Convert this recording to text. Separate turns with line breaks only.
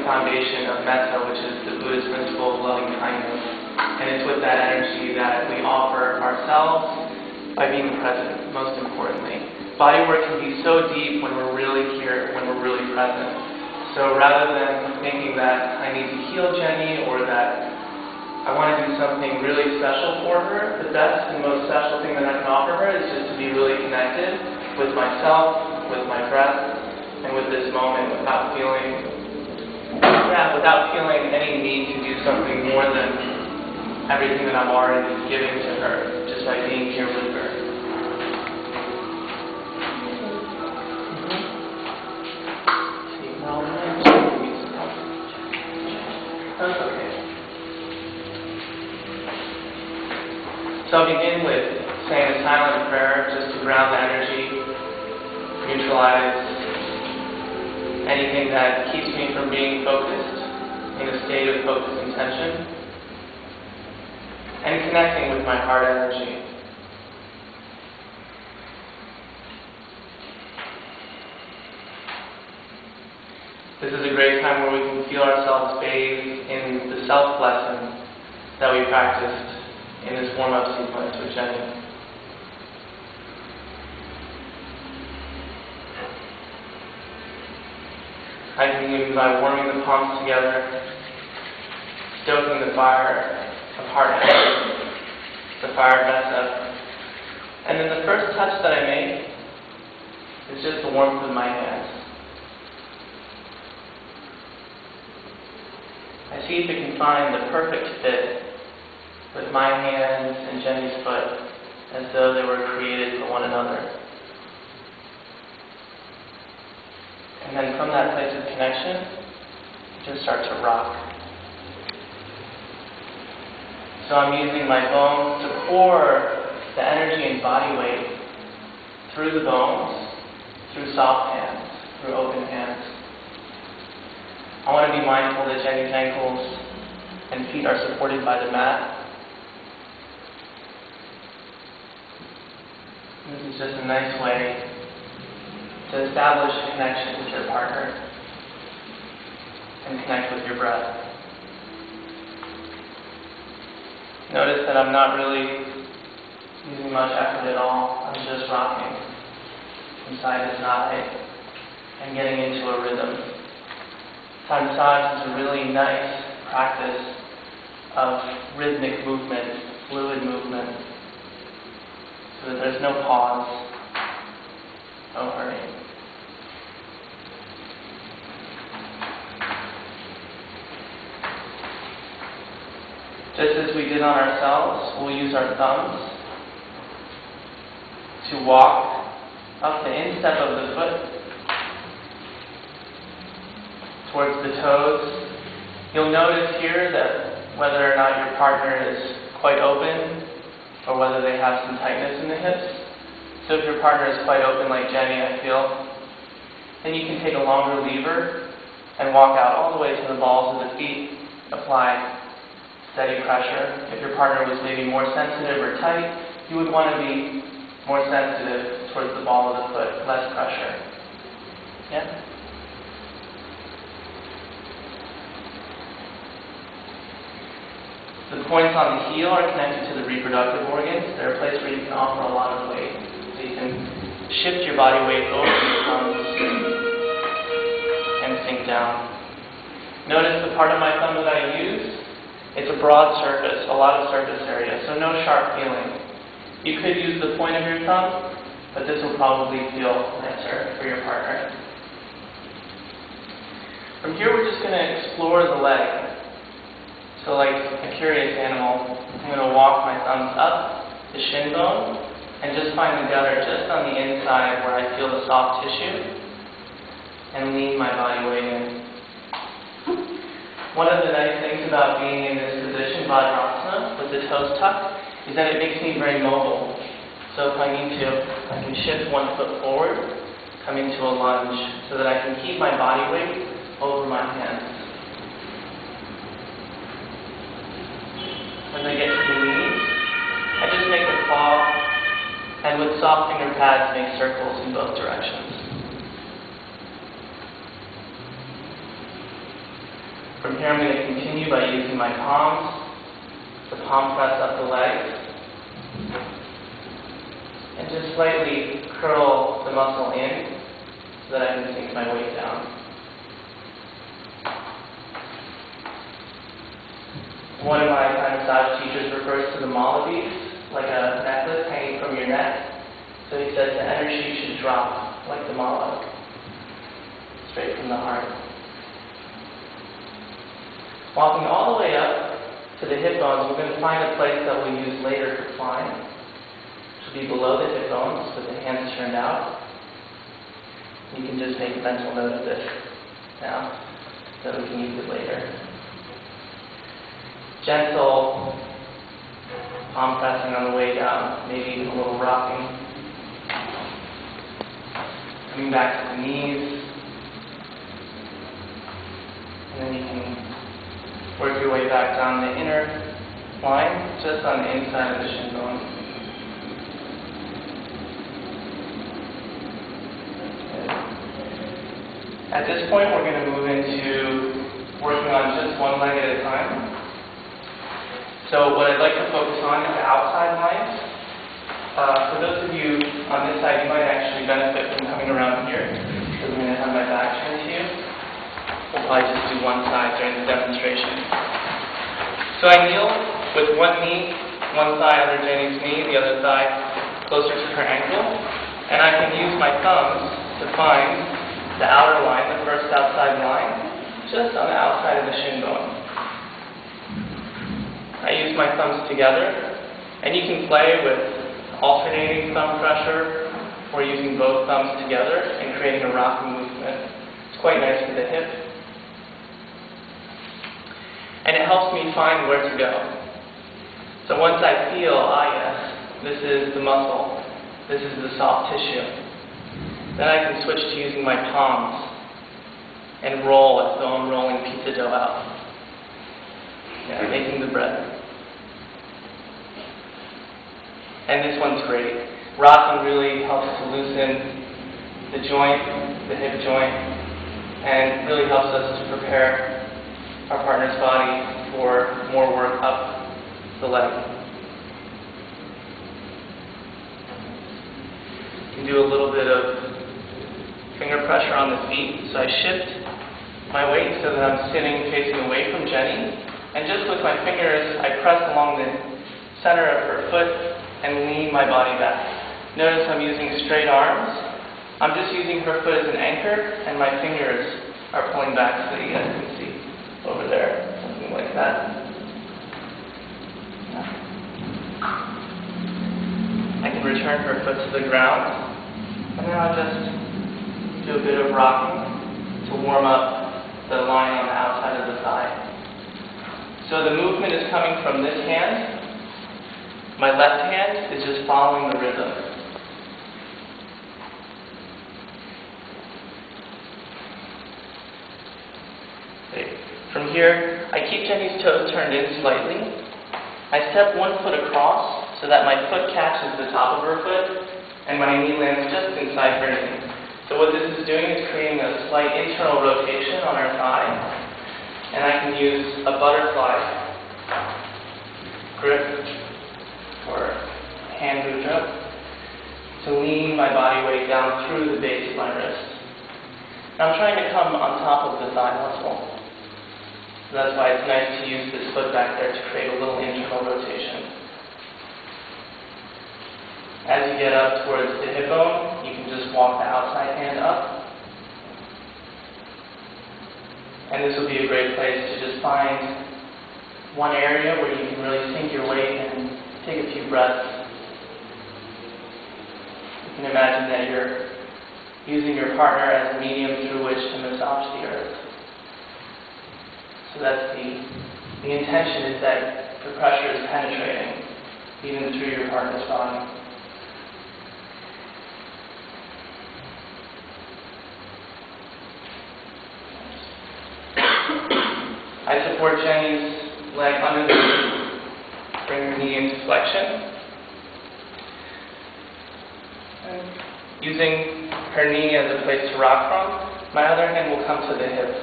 foundation of metta, which is the Buddhist principle of loving kindness. And it's with that energy that we offer ourselves by being present, most importantly. Bodywork can be so deep when we're really here, when we're really present. So rather than thinking that I need to heal Jenny or that I want to do something really special for her, the best and most special thing that I can offer her is just to be really connected with myself, with my breath, and with this moment without feeling any need to do something more than everything that I'm already giving to her, just by being here with her. That's okay. So I'll begin with saying a silent prayer just to ground the energy, neutralize anything that keeps me from being focused in a state of focused intention, and connecting with my heart energy. This is a great time where we can feel ourselves bathed in the self-lesson that we practiced in this warm-up sequence with Jenny. I can begin by warming the palms together, stoking the fire of heart energy, the fire of metta. And then the first touch that I make is just the warmth of my hands. I see if it can find the perfect fit with my hands and Jenny's foot, as though they were created for one another. And then from that place of connection, just start to rock. So I'm using my bones to pour the energy and body weight through the bones, through soft hands, through open hands. I want to be mindful that Jenny's ankles and feet are supported by the mat. This is just a nice way to establish a connection with your partner and connect with your breath. Notice that I'm not really using much effort at all. I'm just rocking from side to side and getting into a rhythm. Thai massage is a really nice practice of rhythmic movement, fluid movement, so that there's no pause, no hurry. Just as we did on ourselves, we'll use our thumbs to walk up the instep of the foot towards the toes. You'll notice here that whether or not your partner is quite open or whether they have some tightness in the hips. So if your partner is quite open like Jenny, I feel, then you can take a longer lever and walk out all the way to the balls of the feet. Apply steady pressure. If your partner was maybe more sensitive or tight, you would want to be more sensitive towards the ball of the foot, less pressure. Yeah? The points on the heel are connected to the reproductive organs. They're a place where you can offer a lot of weight. So you can shift your body weight over your thumbs and sink down. Notice the part of my thumb that I use, it's a broad surface, a lot of surface area, so no sharp feeling. You could use the point of your thumb, but this will probably feel nicer for your partner. From here, we're just going to explore the leg. So like a curious animal, I'm going to walk my thumbs up the shin bone and just find the gutter just on the inside where I feel the soft tissue and lean my body weight in. One of the nice things about being in this position, Vajrasana, with the toes tucked, is that it makes me very mobile. So if I need to, I can shift one foot forward, come into a lunge, so that I can keep my body weight over my hands. As I get to the knees, I just make a claw, and with soft finger pads, make circles in both directions. From here I'm going to continue by using my palms to palm press up the legs and just slightly curl the muscle in so that I can sink my weight down. One of my Thai massage teachers refers to the Maldives like a necklace hanging from your neck. So he says the energy should drop like the mala, straight from the heart. Walking all the way up to the hip bones, we're going to find a place that we'll use later for flying, which will be below the hip bones with the hands turned out. You can just make a mental note of this now, so that we can use it later. Gentle palm pressing on the way down, maybe even a little rocking. Coming back to the knees. And then you can work your way back down the inner line, just on the inside of the shin bone. At this point, we're going to move into working on just one leg at a time. So what I'd like to focus on is the outside lines. For those of you on this side, you might actually benefit from coming around here, because I'm going to have my back turned to you. We'll probably just do one side during the demonstration. So I kneel with one knee, one thigh under Jenny's knee, the other thigh closer to her ankle, and I can use my thumbs to find the outer line, the first outside line, just on the outside of the shin bone. I use my thumbs together, and you can play with alternating thumb pressure or using both thumbs together and creating a rocking movement. It's quite nice for the hip. And it helps me find where to go. So once I feel, yes, this is the muscle, this is the soft tissue, then I can switch to using my palms and roll as though I'm rolling pizza dough out. Yeah, making the bread. And this one's great. Rocking really helps to loosen the joint, the hip joint, and really helps us to prepare our partner's body for more work up the leg. You can do a little bit of finger pressure on the feet. So I shift my weight so that I'm sitting facing away from Jenny. And just with my fingers, I press along the center of her foot and lean my body back. Notice I'm using straight arms. I'm just using her foot as an anchor, and my fingers are pulling back so that you guys can see over there, something like that. I can return her foot to the ground, and then I'll just do a bit of rocking to warm up the line on the outside of the thigh. So the movement is coming from this hand. My left hand is just following the rhythm. Okay. From here, I keep Jenny's toes turned in slightly. I step one foot across so that my foot catches the top of her foot and my knee lands just inside her knee. So what this is doing is creating a slight internal rotation on her thigh, and I can use a butterfly grip or hand mudra to lean my body weight down through the base of my wrist. Now I'm trying to come on top of the thigh muscle. So that's why it's nice to use this foot back there to create a little internal rotation. As you get up towards the hip bone, you can just walk the outside hand up. And this will be a great place to just find one area where you can really sink your weight and take a few breaths. You can imagine that you're using your partner as a medium through which to massage the earth. So that's the intention is that the pressure is penetrating even through your partner's body. I support Jenny's leg under the knee. Bring her knee into flexion. And using her knee as a place to rock from, my other hand will come to the hip.